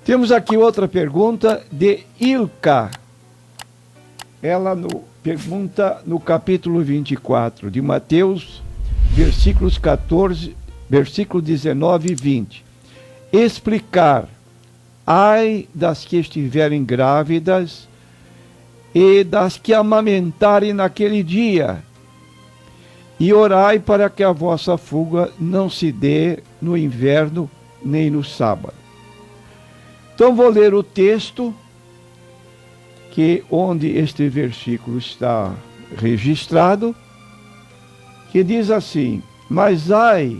Temos aqui outra pergunta de Ilka. Ela pergunta no capítulo 24 de Mateus, versículos 14, versículo 19 e 20. Explicar: ai das que estiverem grávidas e das que amamentarem naquele dia, e orai para que a vossa fuga não se dê no inverno nem no sábado. Então vou ler o texto onde este versículo está registrado, que diz assim: mas ai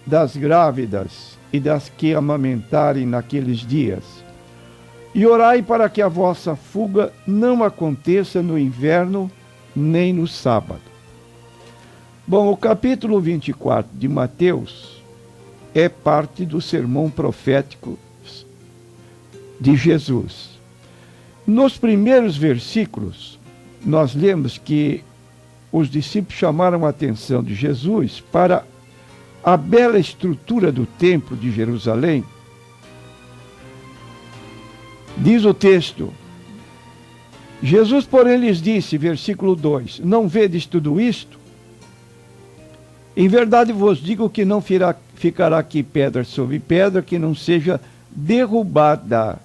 das grávidas e das que amamentarem naqueles dias, e orai para que a vossa fuga não aconteça no inverno nem no sábado. Bom, o capítulo 24 de Mateus é parte do sermão profético de Jesus. Nos primeiros versículos, nós lemos que os discípulos chamaram a atenção de Jesus para a bela estrutura do templo de Jerusalém. Diz o texto: Jesus, porém, lhes disse, versículo 2, não vedes tudo isto? Em verdade vos digo que não ficará aqui pedra sobre pedra que não seja derrubada.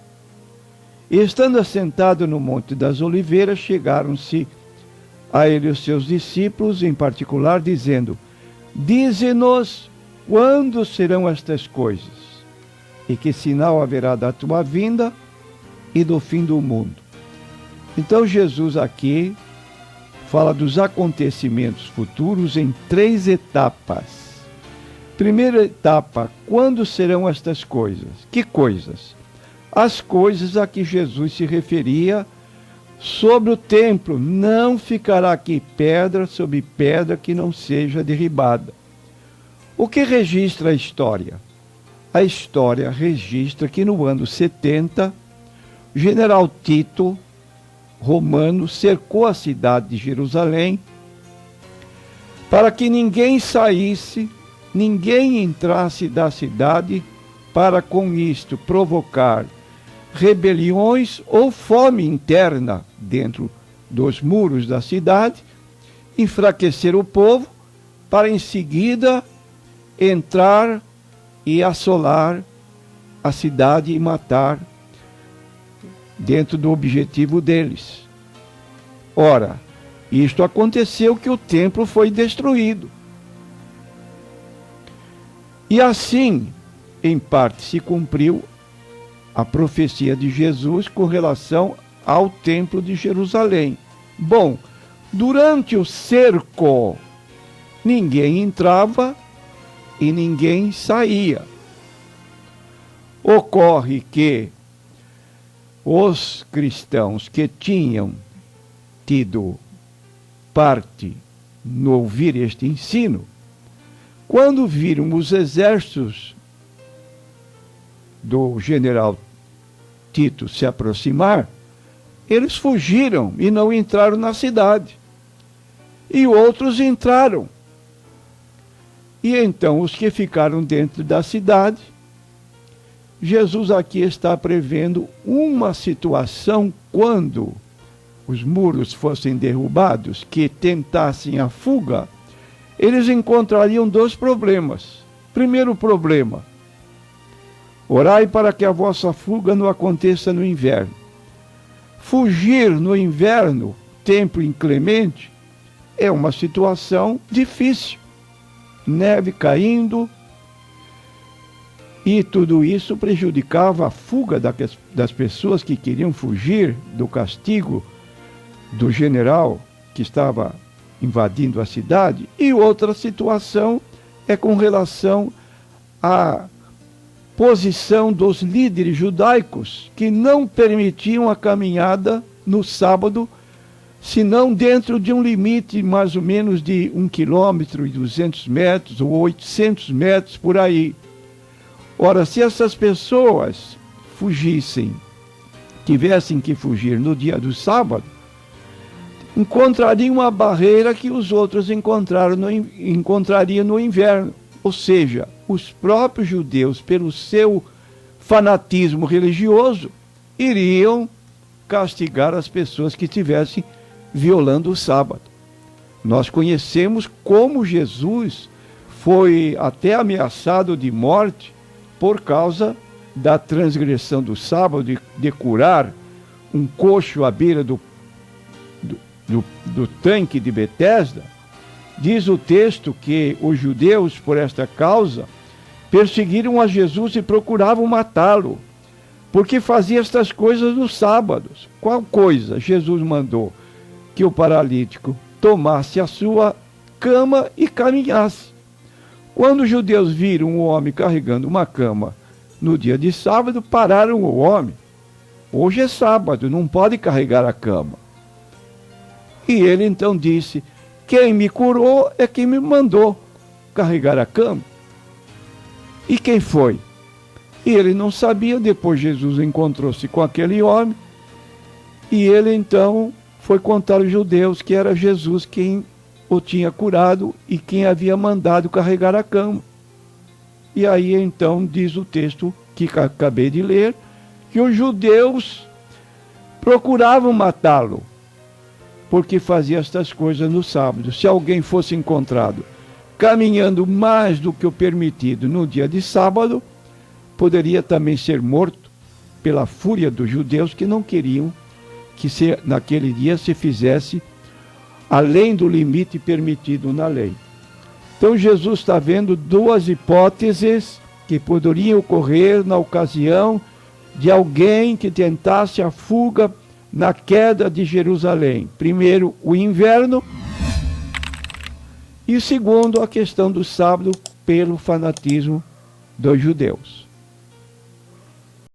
E estando assentado no Monte das Oliveiras, chegaram-se a ele os seus discípulos, em particular, dizendo: dize-nos quando serão estas coisas, e que sinal haverá da tua vinda e do fim do mundo. Então Jesus aqui fala dos acontecimentos futuros em 3 etapas. Primeira etapa: quando serão estas coisas? Que coisas? As coisas a que Jesus se referia sobre o templo. Não ficará aqui pedra sobre pedra que não seja derribada. O que registra a história? A história registra que no ano 70, o general Tito, romano, cercou a cidade de Jerusalém para que ninguém saísse, ninguém entrasse da cidade, para com isto provocar rebeliões ou fome interna dentro dos muros da cidade, enfraquecer o povo, para em seguida entrar e assolar a cidade e matar dentro do objetivo deles. Ora, isto aconteceu, que o templo foi destruído. E assim, em parte, se cumpriu a profecia de Jesus com relação ao templo de Jerusalém. Bom, durante o cerco, ninguém entrava e ninguém saía. Ocorre que os cristãos que tinham tido parte no ouvir este ensino, quando viram os exércitos do general Tito se aproximar, eles fugiram e não entraram na cidade. E outros entraram. E então os que ficaram dentro da cidade, Jesus aqui está prevendo uma situação quando os muros fossem derrubados, que tentassem a fuga, eles encontrariam 2 problemas. Primeiro problema: orai para que a vossa fuga não aconteça no inverno. Fugir no inverno, tempo inclemente, é uma situação difícil. Neve caindo, e tudo isso prejudicava a fuga das pessoas que queriam fugir do castigo do general que estava invadindo a cidade. E outra situação é com relação à posição dos líderes judaicos, que não permitiam a caminhada no sábado, senão dentro de um limite mais ou menos de 1 quilômetro e 200 metros ou 800 metros por aí. Ora, se essas pessoas fugissem, tivessem que fugir no dia do sábado, encontrariam uma barreira que os outros encontrariam no inverno. Ou seja, os próprios judeus, pelo seu fanatismo religioso, iriam castigar as pessoas que estivessem violando o sábado. Nós conhecemos como Jesus foi até ameaçado de morte por causa da transgressão do sábado, de curar um coxo à beira do tanque de Betesda. Diz o texto que os judeus, por esta causa, perseguiram a Jesus e procuravam matá-lo, porque fazia estas coisas nos sábados. Qual coisa? Jesus mandou que o paralítico tomasse a sua cama e caminhasse. Quando os judeus viram o homem carregando uma cama no dia de sábado, pararam o homem. Hoje é sábado, não pode carregar a cama. E ele então disse: quem me curou é quem me mandou carregar a cama. E quem foi? E ele não sabia. Depois Jesus encontrou-se com aquele homem e ele então foi contar aos judeus que era Jesus quem o tinha curado e quem havia mandado carregar a cama. E aí então diz o texto que acabei de ler, que os judeus procuravam matá-lo, porque fazia estas coisas no sábado. Se alguém fosse encontrado caminhando mais do que o permitido no dia de sábado, poderia também ser morto pela fúria dos judeus, que não queriam que naquele dia se fizesse além do limite permitido na lei. Então Jesus está vendo duas hipóteses que poderiam ocorrer na ocasião de alguém que tentasse a fuga na queda de Jerusalém. Primeiro, o inverno, e segundo, a questão do sábado pelo fanatismo dos judeus.